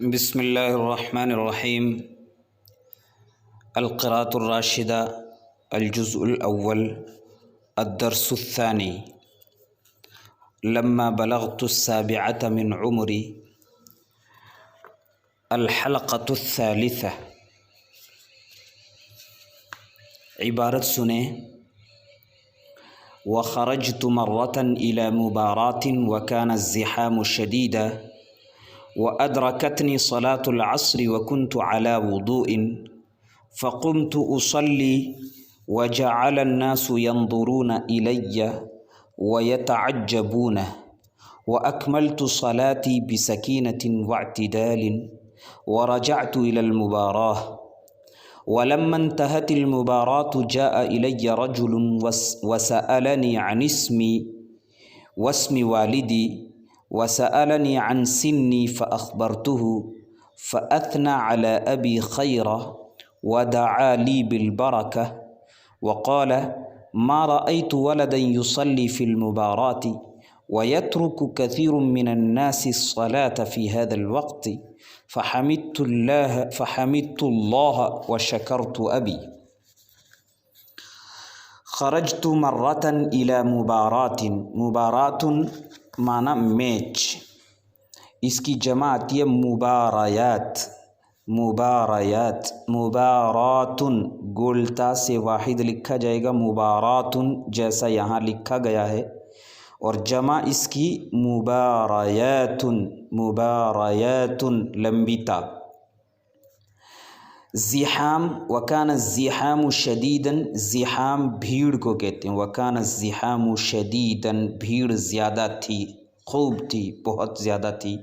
بسم الله الرحمن الرحيم. القراءة الراشدة، الجزء الأول، الدرس الثاني. لما بلغت 7 من عمري، الحلقة 3. عبارت سنیں. وخرجت مرة إلى مباراة وكان الزحام شديدا وأدركتني صلاة العصر وكنت على وضوء فقمت أصلي وجعل الناس ينظرون إلي ويتعجبون وأكملت صلاتي بسكينة واعتدال ورجعت إلى المباراة. ولما انتهت المباراة جاء إلي رجل وسألني عن اسمي واسم والدي وسألني عن سني فأخبرته فأثنى على أبي خيرا ودعا لي بالبركة وقال: ما رأيت ولدا يصلي في المباراة ويترك كثير من الناس الصلاة في هذا الوقت فحمدت الله وشكرت أبي. خرجت مرة إلى مباراة معنی میچ، اس کی جمع آتی ہے مباراتن گولتا سے واحد لکھا جائے گا مباراتن جیسا یہاں لکھا گیا ہے، اور جمع اس کی مبارياتن لمبی تا. زحام وکان الزحام شدیدن، زحام بھیڑ کو کہتے ہیں. وکان الزحام شدیدن، بھیڑ زیادہ تھی، خوب تھی، بہت زیادہ تھی.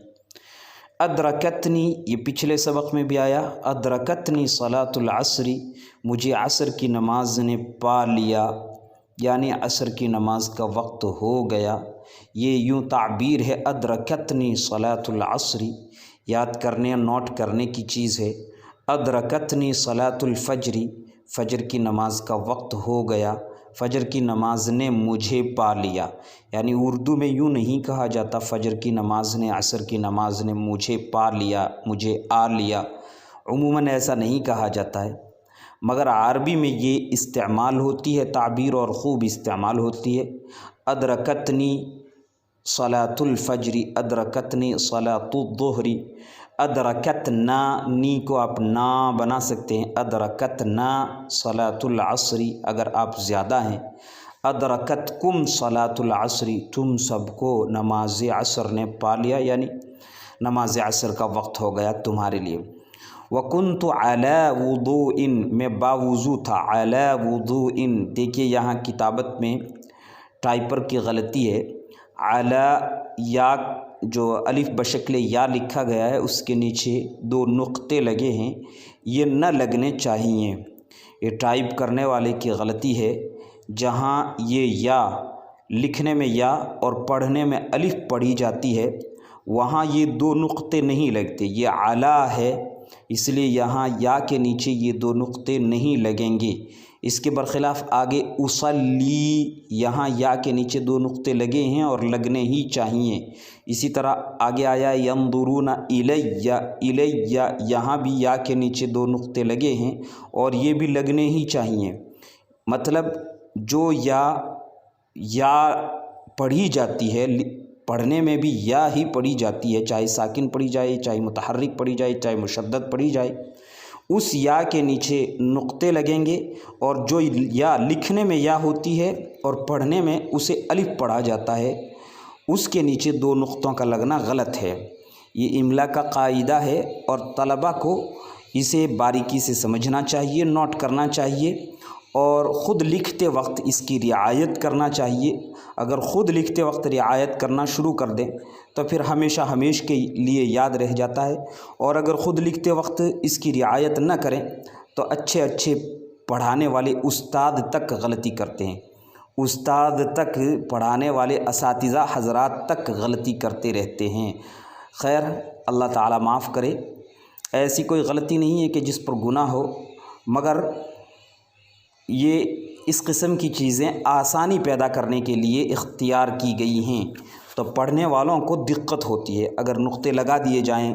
ادرکتنی، یہ پچھلے سبق میں بھی آیا. ادرکتنی صلاۃ العصر، مجھے عصر کی نماز نے پا لیا، یعنی عصر کی نماز کا وقت ہو گیا. یہ یوں تعبیر ہے ادرکتنی صلاۃ العصر، یاد کرنے نوٹ کرنے کی چیز ہے. ادرکتنی صلاۃ الفجر، فجر کی نماز کا وقت ہو گیا، فجر کی نماز نے مجھے پا لیا. یعنی اردو میں یوں نہیں کہا جاتا فجر کی نماز نے، عصر کی نماز نے مجھے پا لیا، مجھے آ لیا. عموماً ایسا نہیں کہا جاتا ہے، مگر عربی میں یہ استعمال ہوتی ہے تعبیر، اور خوب استعمال ہوتی ہے. ادرکتنی صلاۃ الفجر، ادرکتنی صلاۃ الظہر. ادرکتنا، نی کو آپ نا بنا سکتے ہیں. ادرکتنا صلاۃ العصر اگر آپ زیادہ ہیں. ادرکتکم صلاۃ العصر، تم سب کو نماز عصر نے پا لیا، یعنی نماز عصر کا وقت ہو گیا تمہارے لیے. وَكُنْتُ عَلَى وُضُوءٍ، میں باوضو تھا. عَلَى وُضُوءٍ، دیکھیے یہاں کتابت میں ٹائپر کی غلطی ہے. عَلَى، یا جو الف بشکل یا لکھا گیا ہے اس کے نیچے 2 نقطے لگے ہیں، یہ نہ لگنے چاہیے. یہ ٹائپ کرنے والے کی غلطی ہے. جہاں یہ یا لکھنے میں یا اور پڑھنے میں الف پڑھی جاتی ہے، وہاں یہ 2 نقطے نہیں لگتے. یہ علا ہے، اس لیے یہاں یا کے نیچے یہ 2 نقطے نہیں لگیں گے. اس کے برخلاف آگے اصلی، یہاں یا کے نیچے 2 نقطے لگے ہیں اور لگنے ہی چاہیے. اسی طرح آگے آیا ینظرون الیہ، یہاں بھی یا کے نیچے 2 نقطے لگے ہیں اور یہ بھی لگنے ہی چاہیے. مطلب جو یا پڑھی جاتی ہے، پڑھنے میں بھی یا ہی پڑھی جاتی ہے، چاہے ساکن پڑھی جائے، چاہے متحرک پڑھی جائے، چاہے مشدد پڑھی جائے، اس یا کے نیچے نقطے لگیں گے. اور جو یا لکھنے میں یا ہوتی ہے اور پڑھنے میں اسے الف پڑھا جاتا ہے، اس کے نیچے 2 نقطوں کا لگنا غلط ہے. یہ املا کا قاعدہ ہے اور طلبہ کو اسے باریکی سے سمجھنا چاہیے، نوٹ کرنا چاہیے، اور خود لکھتے وقت اس کی رعایت کرنا چاہیے. اگر خود لکھتے وقت رعایت کرنا شروع کر دیں تو پھر ہمیشہ کے لیے یاد رہ جاتا ہے، اور اگر خود لکھتے وقت اس کی رعایت نہ کریں تو اچھے پڑھانے والے استاد تک غلطی کرتے ہیں. استاد تک، پڑھانے والے اساتذہ حضرات تک غلطی کرتے رہتے ہیں. خیر، اللہ تعالیٰ معاف کرے. ایسی کوئی غلطی نہیں ہے کہ جس پر گناہ ہو، مگر یہ اس قسم کی چیزیں آسانی پیدا کرنے کے لیے اختیار کی گئی ہیں، تو پڑھنے والوں کو دقت ہوتی ہے. اگر نقطے لگا دیے جائیں،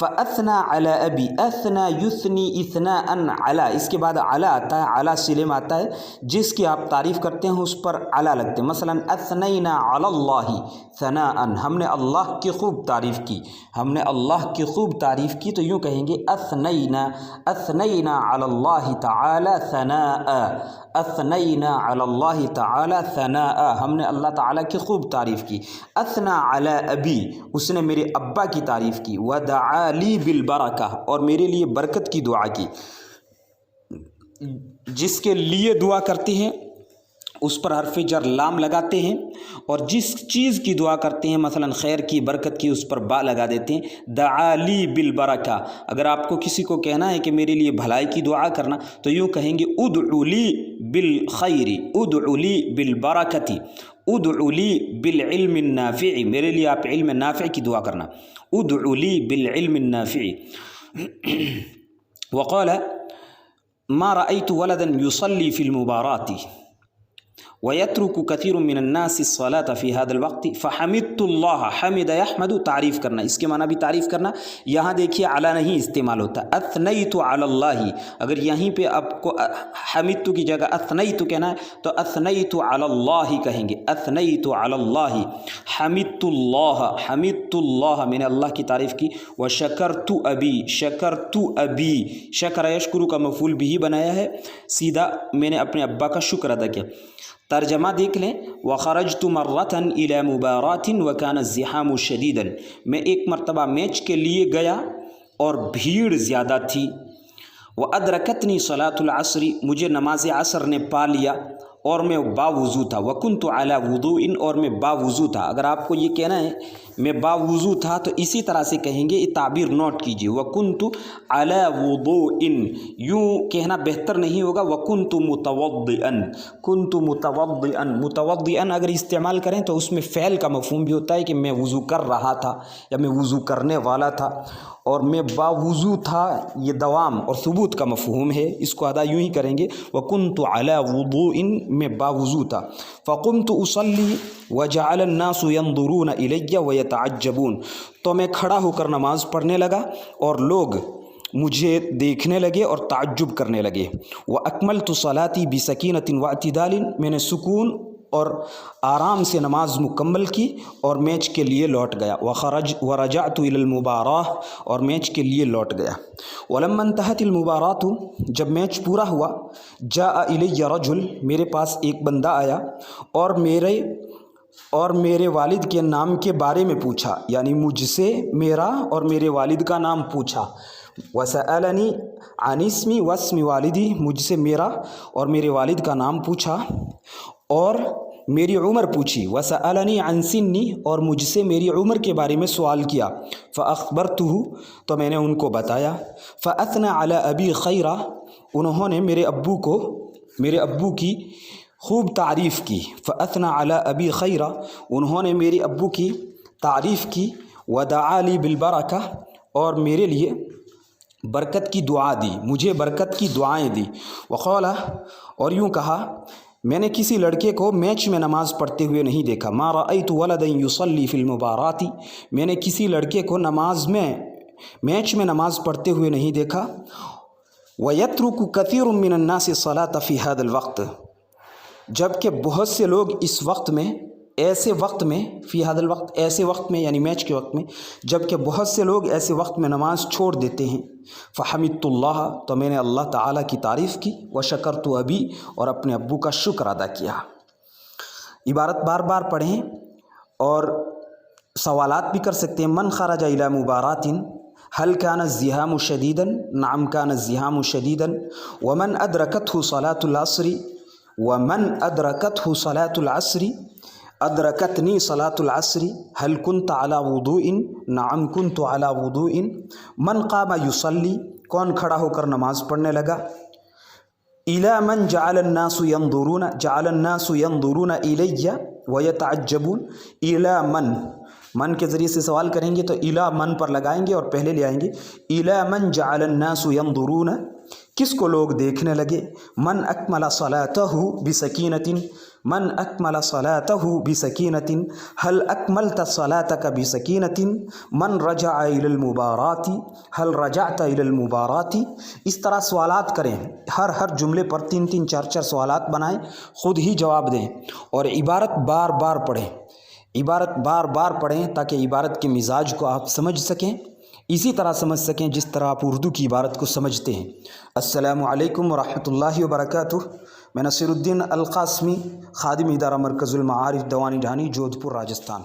فَأَثْنَى عَلَى أَبِي، اثنا یثنی اثناء علی، اس کے بعد علی آتا ہے، علی صلے میں آتا ہے، جس کی آپ تعریف کرتے ہیں اس پر علی لگتے ہیں. مثلا اثنینا علی اللہ ثناء، ہم نے اللہ کی خوب تعریف کی، ہم نے اللہ کی خوب تعریف کی، تو یوں کہیں گے اثنینا علی اللہ تعالی ثناء، اثنینا علی اللہ تعالی ثناء، ہم نے اللہ تعالیٰ کی خوب تعریف کی. اثنا علی ابی، اس نے میرے ابا کی تعریف کی. ودعا لی بالبرکہ، اور میرے لیے برکت کی دعا کی. جس کے لیے دعا کرتے ہیں اس پر حرف جر لام لگاتے ہیں، اور جس چیز کی دعا کرتے ہیں مثلا خیر کی برکت کی اس پر با لگا دیتے ہیں. دعا لی بالبرکہ، اگر آپ کو کسی کو کہنا ہے کہ میرے لیے بھلائی کی دعا کرنا تو یوں کہیں گے ادعو لی بالخیر، ادعو لی بالبرکتی، ادعو لی بالعلم النافع، میرے لیے آپ علم نافع کی دعا کرنا. ادعو لی بالعلم النافع. وقال ما رأيت ولدا يصلي في المبارات وَيَتْرُكُ كَثِيرٌ مِّنَ النَّاسِ الصَّلَاةَ فِي هَذَا الْوَقْتِ فَحَمِدْتُ اللَّهَ، حمد یحمد، تعریف کرنا، اس کے معنی بھی تعریف کرنا. یہاں دیکھیے علی نہیں استعمال ہوتا، اثنیت علی اللہ. اگر یہیں پہ آپ کو حمدت کی جگہ اثنیت کہنا ہے تو اثنیت علی اللہ کہیں گے، اثنیت علی اللہ. حمدت اللہ، میں نے اللہ کی تعریف کی. وشکرت ابی، شکرت ابی، شکر یشکر کا مفعول بھی بنایا ہے، سیدھا میں نے اپنے ابا کا شکر ادا کیا. ترجمہ دیکھ لیں. وَخَرَجْتُ مَرَّةً إِلَى مُبَارَاتٍ وَكَانَ الزِّحَامُ شَدِيدًا، میں ایک مرتبہ میچ کے لیے گیا اور بھیڑ زیادہ تھی. وَأَدْرَكَتْنِي صَلَاةُ الْعَصْرِ، مجھے نماز عصر نے پا لیا اور میں باوضو تھا. وَكُنْتُ عَلَى وُضُوءٍ، اور میں باوضو تھا. اگر آپ کو یہ کہنا ہے میں باوضو تھا تو اسی طرح سے کہیں گے، یہ تعبیر نوٹ کیجیے. وَكُنْتُ عَلَى وُضُوءٍ، یوں کہنا بہتر نہیں ہوگا. وَكُنْتُ مُتَوَضِّئًا، كُنْتُ مُتَوَضِّئًا، متوضئًا اگر استعمال کریں تو اس میں فعل کا مفہوم بھی ہوتا ہے کہ میں وضو کر رہا تھا یا میں وضو کرنے والا تھا. اور میں باوضو تھا یہ دوام اور ثبوت کا مفہوم ہے، اس کو ادا یوں ہی کریں گے. وَكُنْتُ عَلَى وُضُوءٍ، میں باوضو تھا. فَقُمْتُ أُصَلِّي وَجَعَلَ النَّاسُ يَنظُرُونَ إِلَيَّ وَيَتَعَجَّبُونَ، تو میں کھڑا ہو کر نماز پڑھنے لگا اور لوگ مجھے دیکھنے لگے اور تعجب کرنے لگے. وَأَكْمَلْتُ صَلَاتِي بِسَكِينَةٍ وَاعْتِدَالٍ، میں نے سکون اور آرام سے نماز مکمل کی اور میچ کے لیے لوٹ گیا. وَرَجَعْتُ إِلَى الْمُبَارَاةِ، اور میچ کے لیے لوٹ گیا. وَلَمَّا انْتَهَتِ الْمُبَارَاةُ، جب میچ پورا ہوا. جَاءَ إِلَيَّ رَجُلٌ، میرے پاس ایک بندہ آیا اور میرے والد کے نام کے بارے میں پوچھا، یعنی مجھ سے میرا اور میرے والد کا نام پوچھا. وَسَأَلَنِي عَنِ اسْمِي وَاسْمِ وَالِدِي، مجھ سے میرا اور میرے والد کا نام پوچھا اور میری عمر پوچھی. وَسَأَلَنِي عَنْ سِنِّي، اور مجھ سے میری عمر کے بارے میں سوال کیا. فَأَخْبَرْتُهُ، تو میں نے ان کو بتایا. فَأَثْنَى عَلَى أَبِي خَيْرًا، انہوں نے میرے ابو کی خوب تعریف کی. فَأَثْنَى عَلَى أَبِي خَيْرًا، انہوں نے میرے ابو کی تعریف کی. وَدَعَا لِي بِالْبَرَكَةِ، اور میرے لیے برکت کی دعا دی، مجھے برکت کی دعائیں دی. وقال، اور یوں کہا، میں نے کسی لڑکے کو میچ میں نماز پڑھتے ہوئے نہیں دیکھا. ما رأيت ولدا يصلي في المبارات، میں نے کسی لڑکے کو میچ میں نماز پڑھتے ہوئے نہیں دیکھا. ويترك كثير من الناس الصلاة في هذا الوقت، جبکہ بہت سے لوگ اس وقت میں، ایسے وقت میں، فی هذا الوقت، ایسے وقت میں یعنی میچ کے وقت میں، جبکہ بہت سے لوگ ایسے وقت میں نماز چھوڑ دیتے ہیں. فحمدت اللہ، تو میں نے اللہ تعالیٰ کی تعریف کی. وشکرت ابی، اور اپنے ابو کا شکر ادا کیا. عبارت بار بار پڑھیں اور سوالات بھی کر سکتے ہیں. من خرج الی مبارات هل كان الزحام شديدا؟ نعم كان الزحام شديدا. ومن أدركته صلاة العصر، ومن أدركته صلاة العصر، أدركتني صلاة العصر. هل كنت على وضوء؟ نعم كنت على وضوء. من قام يصلي، کون کھڑا ہو کر نماز پڑھنے لگا. إلى من جعل الناس ينظرون، جعل الناس ينظرون إلي ويتعجبون. إلى من کے ذریعے سے سوال کریں گے تو إلى من پر لگائیں گے اور پہلے لے آئیں گے. إلى من جعل الناس ينظرون، کس کو لوگ دیکھنے لگے؟ من اکمل صلاتہ بسکینۃ، من اکمل صلاتہ بسکینۃ، هل اکملت صلاتک بسکینۃ، من رجع الی المبارات، هل رجعت الی المبارات۔ اس طرح سوالات کریں، ہر جملے پر 3 4 سوالات بنائیں، خود ہی جواب دیں اور عبارت بار بار پڑھیں، عبارت بار بار پڑھیں تاکہ عبارت کے مزاج کو آپ سمجھ سکیں، اسی طرح سمجھ سکیں جس طرح آپ اردو کی عبارت کو سمجھتے ہیں۔ السلام علیکم ورحمۃ اللہ وبرکاتہ۔ میں نصیر الدین القاسمی، خادم ادارہ مرکز المعارف دوانی ڈھانی، جودھ پور، راجستھان۔